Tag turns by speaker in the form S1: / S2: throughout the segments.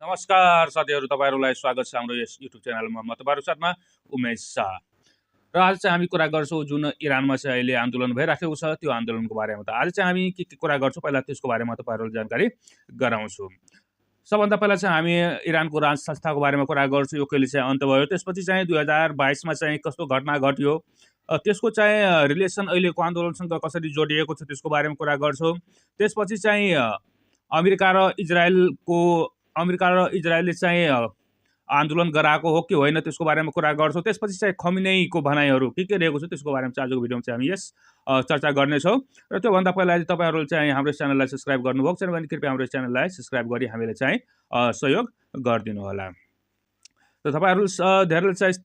S1: नमस्कार साथीहरू, तपाईहरुलाई स्वागत छ हाम्रो यस युट्युब च्यानलमा। म तपाईहरु साथमा उमेश शाह। र आज चाहिँ हामी कुरा गर्छौं जुन इरानमा चाहिँ अहिले आन्दोलन भइराखेको छ त्यो आन्दोलनको बारेमा। त आज चाहिँ हामी के कुरा गर्छौं पहिला त्यसको बारेमा तपाईहरुलाई जानकारी गराउँछु। सबभन्दा पहिला चाहिँ हामी इरानको राज संस्थाको बारेमा कुरा गर्छौं। यो कहिले चाहिँ अन्त्य भयो, त्यसपछि चाहिँ 2022 मा चाहिँ कस्तो घटना घट्यो, त्यसको चाहिँ रिलेसन अहिलेको आन्दोलनसँग कसरी जोडिएको छ त्यसको बारेमा कुरा गर्छौं। त्यसपछि चाहिँ अमेरिका र इजरायलले चाहिँ आन्दोलन गराएको हो कि होइन त्यसको बारेमा कुरा गर्छौं। त्यसपछि चाहिँ खमेनीको भनाइहरू के रहेको छ त्यसको बारेमा चाहिँ आजको भिडियोमा चाहिँ हामी यस चर्चा गर्नेछौं। र त्योभन्दा पहिला यदि तपाईहरुले चाहिँ हाम्रो च्यानललाई सब्स्क्राइब गर्नुभएको छैन भने कृपया हाम्रो च्यानललाई सब्स्क्राइब गरी हामीलाई चाहिँ सहयोग गरिदिनु होला। र तपाईहरु धेरैले चाहिँ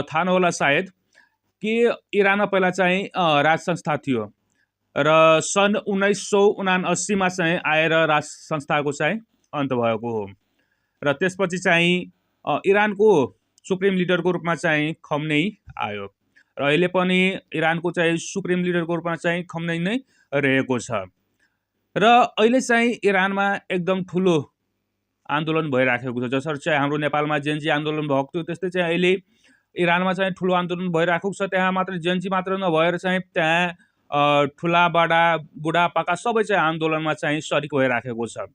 S1: थाहा नहोला सायद कि इरानमा पहिला चाहिँ राज संस्था थियो र सन् 1979 मा चाहिँ आएर राज संस्थाको चाहिँ अन्त भएको हो। र त्यसपछि चाहिँ इरानको सुप्रिम लिडरको रूपमा चाहिँ खमेनी आयो र अहिले पनि इरानको चाहिँ सुप्रिम लिडरको रूपमा चाहिँ खमेनी नै रहेको छ। र अहिले चाहिँ इरानमा एकदम ठुलो आन्दोलन भइराखेको छ। जसरी चाहिँ हाम्रो नेपालमा जेन्जी आन्दोलन भएको थियो त्यस्तै चाहिँ अहिले इरानमा चाहिँ ठुलो आन्दोलन भइराखेको छ। त्यहाँ मात्र जेन्जी मात्र नभएर चाहिँ त्यहाँ ठुला बडा बुढापाका सबै चाहिँ आन्दोलनमा चाहिँ सरिक भइराखेको छ।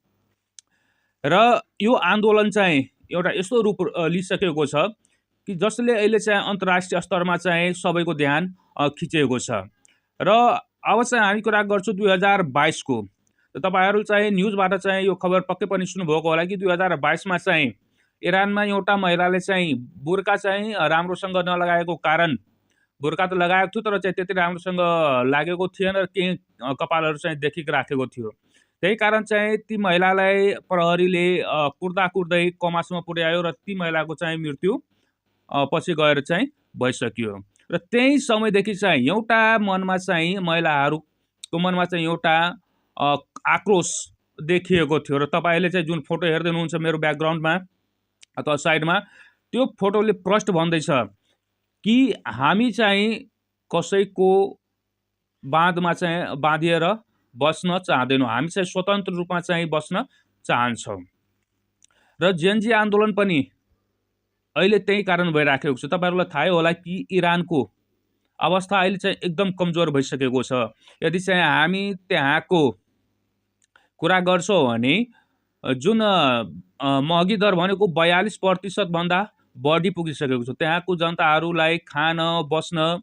S1: र यो आन्दोलन चाहिँ एउटा यस्तो रूप लिइसकेको छ कि जसले अहिले चाहिँ अन्तर्राष्ट्रिय स्तरमा चाहिँ सबैको ध्यान खिचेको छ। र अब चाहिँ हामी कुरा गर्छौं 2022 को। तपाईहरु चाहिँ न्यूजबाट चाहिँ यो खबर पक्कै पनि सुन्नुभएको होला कि 2022 मा चाहिँ इरानमा एउटा महिलाले चाहिँ बुर्का चाहिँ राम्रोसँग नलगाएको कारण, बुर्का त लगाएको थियो तर चाहिँ त्यति राम्रोसँग लागेको थिएन र केही कपालहरु चाहिँ देखिराखेको थियो। त्यही कारण चाहिँ ती महिलालाई प्रहरीले कुर्दा कुर्दै कोमासम्म पुर्यायो र ती महिलाको चाहिँ मृत्यु पछि गएर चाहिँ भइसक्यो। र त्यही समयदेखि चाहिँ एउटा मनमा चाहिँ महिलाहरूको मनमा चाहिँ एउटा आक्रोश देखिएको थियो। र तपाईहरुले चाहिँ जुन फोटो हेर्दै हुनुहुन्छ मेरो ब्याकग्राउन्डमा अथवा साइडमा, त्यो फोटोले प्रष्ट भन्दैछ कि हामी चाहिँ कसैको बाँधमा चाहिँ बाँधिएर बस्न चाहदैनौं, हामी चाहिँ स्वतन्त्र रूपमा चाहिँ बस्न चाहन्छौं। र जेन्जी आन्दोलन पनि अहिले त्यही कारण भइराखेको छ। तपाईहरुलाई थाहै होला कि इरानको अवस्था अहिले चाहिँ एकदम कमजोर भइसकेको छ। यदि चाहिँ हामी त्यहाँको कुरा गर्छौं भने जुन महँगी दर भनेको 42% भन्दा बढी पुगिसकेको छ। त्यहाँको जनताहरूलाई खान बस्न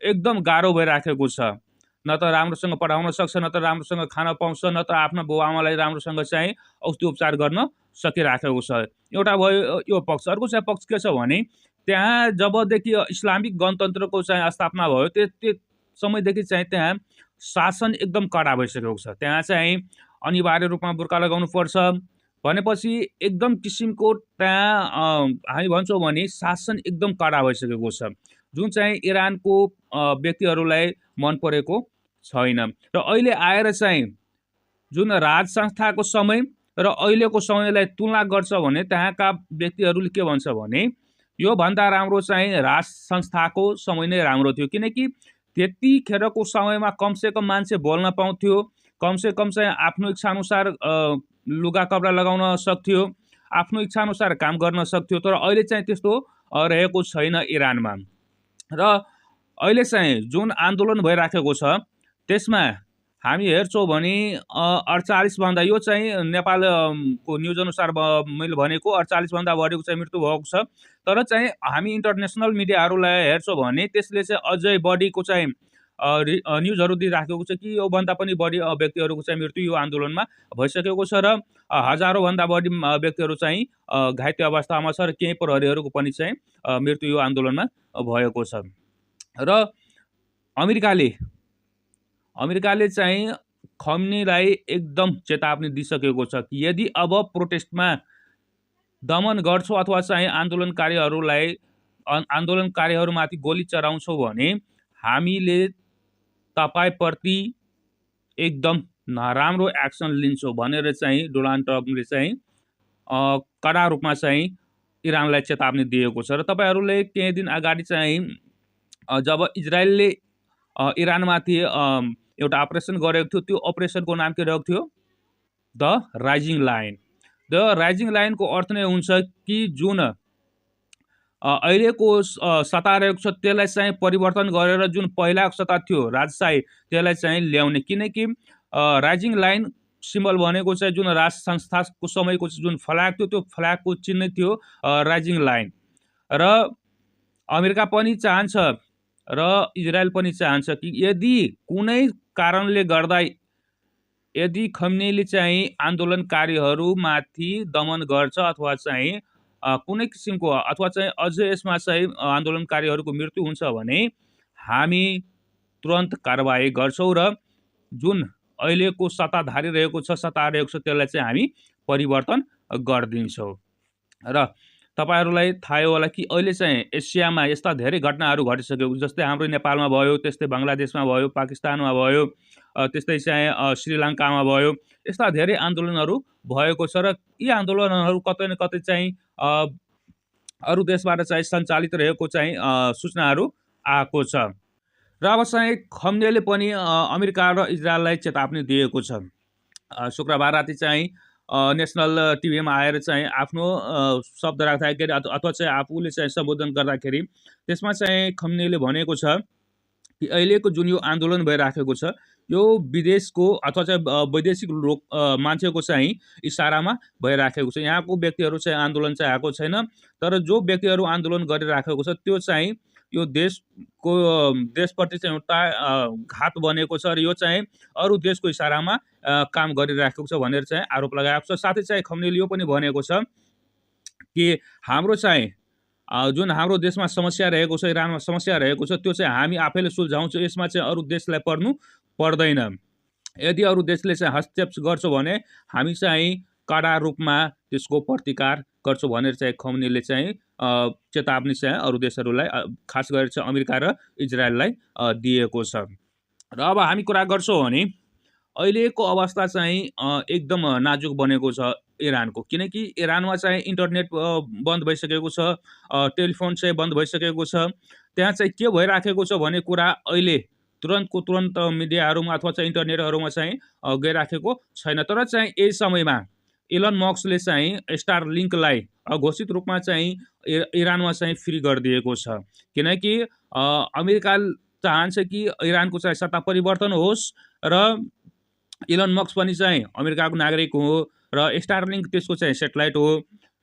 S1: एकदम गाह्रो भइराखेको छ। न त राम्रोसँग पढाउन सक्छ, न त राम्रोसँग खान पाउँछ, न त आफ्नो बुबाआमालाई राम्रोसँग चाहिँ औषधि उपचार गर्न सकिराखेको छ। एउटा भयो यो पक्ष। अर्को चाहिँ पक्ष के छ भने त्यहाँ जबदेखि इस्लामिक गणतन्त्रको चाहिँ स्थापना भयो त्यो समयदेखि चाहिँ त्यहाँ शासन एकदम कडा भइसकेको छ। त्यहाँ चाहिँ अनिवार्य रूपमा बुर्का लगाउनु पर्छ भनेपछि एकदम किसिमको त्यहाँ हामी भन्छौं भने शासन एकदम कडा भइसकेको छ, जुन चाहिँ इरानको व्यक्तिहरूलाई मन परेको छैन। र अहिले आएर चाहिँ जुन राज संस्थाको समय र अहिलेको समयलाई तुलना गर्छ भने त्यहाँका व्यक्तिहरूले के भन्छ भने यो भन्दा राम्रो चाहिँ राज संस्थाको समय नै राम्रो थियो। किनकि त्यतिखेरको समयमा कमसे कम मान्छे बोल्न पाउँथ्यो, कमसे कम चाहिँ आफ्नो इच्छा अनुसार लुगा कपडा लगाउन सक्थ्यो, आफ्नो इच्छा अनुसार काम गर्न सक्थ्यो। तर अहिले चाहिँ त्यस्तो रहेको छैन इरानमा। र अहिले चाहिँ जुन आन्दोलन भइराखेको छ त्यसमा हामी हेर्छौं भने 48 भन्दा, यो चाहिँ नेपालको न्यूज अनुसार मैले भनेको 48 भन्दा बढीको चाहिँ मृत्यु भएको छ। तर चाहिँ हामी इन्टरनेशनल मिडियाहरूलाई हेर्छौं भने त्यसले चाहिँ अझै बढीको चाहिँ न्यूजहरू दिइराखेको छ कि यो भन्दा पनि बढी व्यक्तिहरूको चाहिँ मृत्यु यो आन्दोलनमा भइसकेको छ र हजारौं भन्दा बढी व्यक्तिहरू चाहिँ घाइते अवस्थामा छ र केही प्रहरीहरूको पनि चाहिँ मृत्यु यो आन्दोलनमा भएको छ। र अमेरिकाले चाहिँ खमेनीलाई एकदम चेतावनी दिइसकेको छ कि यदि अब प्रोटेस्टमा दमन गर्छौ अथवा चाहिँ आन्दोलनकारीहरूमाथि गोली चलाउँछौ भने हामीले तपाईप्रति एकदम नराम्रो एक्सन लिन्छौं भनेर चाहिँ डोनाल्ड ट्रम्पले चाहिँ कडा रूपमा चाहिँ इरानलाई चेतावनी दिएको छ। र तपाईहरुले केही दिन अगाडि चाहिँ जब इजरायलले इरानमाथि एउटा अपरेसन गरेको थियो त्यो अपरेसनको नाम के रहेको थियो? The rising lion. The rising लाइनको अर्थ नै हुन्छ कि जुन अहिलेको सत्ता रहेको छ त्यसलाई चाहिँ परिवर्तन गरेर जुन पहिलाको सत्ता थियो राजशाही त्यसलाई चाहिँ ल्याउने, किनकि राइजिङ लाइन सिम्बल भनेको चाहिँ जुन राज संस्थाको समयको जुन फ्ल्याग थियो त्यो फ्ल्यागको चिन्ह थियो राइजिङ लाइन। र अमेरिका पनि चाहन्छ र इजरायल पनि चाहन्छ कि यदि कुनै कारणले गर्दा यदि खमेनीले चाहिँ आन्दोलनकारीहरूमाथि दमन गर्छ अथवा चाहिँ कुनै किसिमको अथवा चाहिँ अझै यसमा चाहिँ आन्दोलनकारीहरूको मृत्यु हुन्छ भने हामी तुरन्त कारबाही गर्छौँ र जुन अहिलेको सत्ताधारी रहेको छ त्यसलाई चाहिँ हामी परिवर्तन गरिदिन्छौँ। र तपाईहरुलाई थाहै होला कि अहिले चाहिँ एसियामा यस्ता धेरै घटनाहरू घटिसकेको, जस्तै हाम्रो नेपालमा भयो, त्यस्तै बङ्गलादेशमा भयो, पाकिस्तानमा भयो, त्यस्तै चाहिँ श्रीलङ्कामा भयो। यस्ता धेरै आन्दोलनहरू भएको छ र यी आन्दोलनहरू कतै न कतै चाहिँ अरू देशबाट चाहिँ सञ्चालित रहेको चाहिँ सूचनाहरू आएको छ। र अब चाहिँ खमेनीले पनि अमेरिका र इजरायललाई चेतावनी दिएको छ। शुक्रबार राति चाहिँ नेसनल टिभीमा आएर चाहिँ आफ्नो शब्द राख्दाखेरि अथवा चाहिँ आफूले चाहिँ सम्बोधन गर्दाखेरि त्यसमा चाहिँ खमेनीले भनेको छ कि अहिलेको जुन यो आन्दोलन भइराखेको छ यो विदेशको अथवा चाहिँ वैदेशिक लोक मान्छेको चाहिँ इसारामा भइराखेको छ। यहाँको व्यक्तिहरू चाहिँ आन्दोलन चाहिँ आएको छैन, तर जो व्यक्तिहरू आन्दोलन गरिराखेको छ त्यो चाहिँ यो देशप्रति चाहिँ एउटा घात बनेको छ र यो चाहिँ अरू देशको इसारामा काम गरिराखेको छ भनेर चाहिँ आरोप लगाएको छ। साथै चाहिँ खमेनीले यो पनि भनेको छ कि हाम्रो चाहिँ जुन हाम्रो देशमा समस्या रहेको छ, इरानमा समस्या रहेको छ, त्यो चाहिँ हामी आफैले सुल्झाउँछौँ, यसमा चाहिँ अरू देशलाई पर्नु पर्दैन। यदि अरू देशले चाहिँ हस्तक्षेप गर्छ भने हामी चाहिँ कडा रूपमा त्यसको प्रतिकार गर्छौँ भनेर चाहिँ खमेनीले चाहिँ चेतावनी चाहिँ अरू देशहरूलाई खास गरेर चाहिँ अमेरिका र इजरायललाई दिएको छ। र अब हामी कुरा गर्छौँ भने अहिलेको अवस्था चाहिँ एकदम नाजुक बनेको छ इरानको, किनकि इरानमा चाहिँ इन्टरनेट बन्द भइसकेको छ, टेलिफोन चाहिँ बन्द भइसकेको छ। त्यहाँ चाहिँ के भइराखेको छ भन्ने कुरा अहिले तुरन्तको तुरन्त मिडियाहरूमा अथवा चाहिँ इन्टरनेटहरूमा चाहिँ गइराखेको छैन। तर चाहिँ यही समयमा इलन मस्कले चाहिँ स्टारलिङ्कलाई घोषित रूपमा चाहिँ इरानमा चाहिँ फ्री गरिदिएको छ, किनकि अमेरिका चाहन्छ कि इरानको चाहिँ सत्ता परिवर्तन होस् र इलन मस्क पनि चाहिँ अमेरिकाको नागरिक हो र स्टारलिङ्क त्यसको चाहिँ सेटेलाइट हो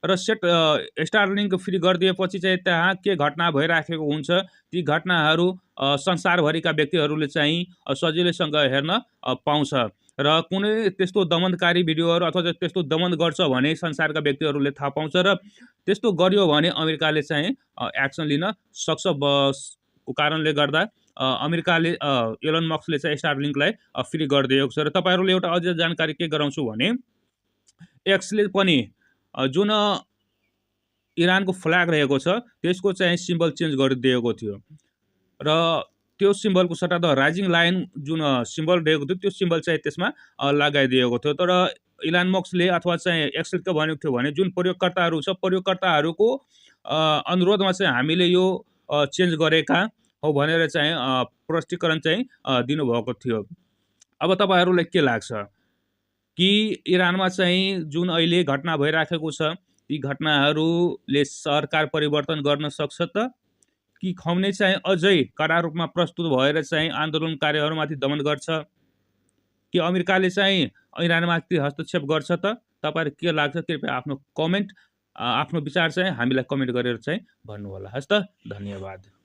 S1: र स्टारलिङ्क फ्री गरिदिएपछि चाहिँ त्यहाँ के घटना भइराखेको हुन्छ ती घटनाहरू संसारभरिका व्यक्तिहरूले चाहिँ सजिलैसँग हेर्न पाउँछ र कुनै त्यस्तो दमनकारी भिडियोहरू अथवा त्यस्तो दमन गर्छ भने संसारका व्यक्तिहरूले थाहा पाउँछ र त्यस्तो गर्यो भने अमेरिकाले चाहिँ एक्सन लिन सक्छ। को कारणले गर्दा अमेरिकाले इलन मस्कले चाहिँ स्टारलिङ्कलाई फ्री गरिदिएको छ। र तपाईँहरूले एउटा अझ जानकारी के गराउँछु भने एक्सले पनि जुन इरानको फ्ल्याग रहेको छ त्यसको चाहिँ सिम्बल चेन्ज गरिदिएको थियो र त्यो सिम्बलको सट्टा त राइजिङ लाइन जुन सिम्बल रहेको थियो त्यो सिम्बल चाहिँ त्यसमा लगाइदिएको थियो। तर इलन मस्कले अथवा चाहिँ एक्सले के भनेको थियो भने जुन प्रयोगकर्ताहरू छ प्रयोगकर्ताहरूको अनुरोधमा चाहिँ हामीले यो चेन्ज गरेका हो भनेर चाहिँ प्रष्टीकरण चाहिँ दिनुभएको थियो। अब तपाईँहरूलाई के लाग्छ कि इरानमा चाहिँ जुन अहिले घटना भइराखेको छ ती घटनाहरूले सरकार परिवर्तन गर्न सक्छ त कि खमेनी चाहिँ अझै कडा रूपमा प्रस्तुत भएर चाहिँ आन्दोलनकारीहरूमाथि दमन गर्छ कि अमेरिकाले चाहिँ इरानमाथि हस्तक्षेप गर्छ त? तपाईँहरू के लाग्छ कृपया आफ्नो कमेन्ट आफ्नो विचार चाहिँ हामीलाई कमेन्ट गरेर चाहिँ भन्नुहोला। हस् त, धन्यवाद।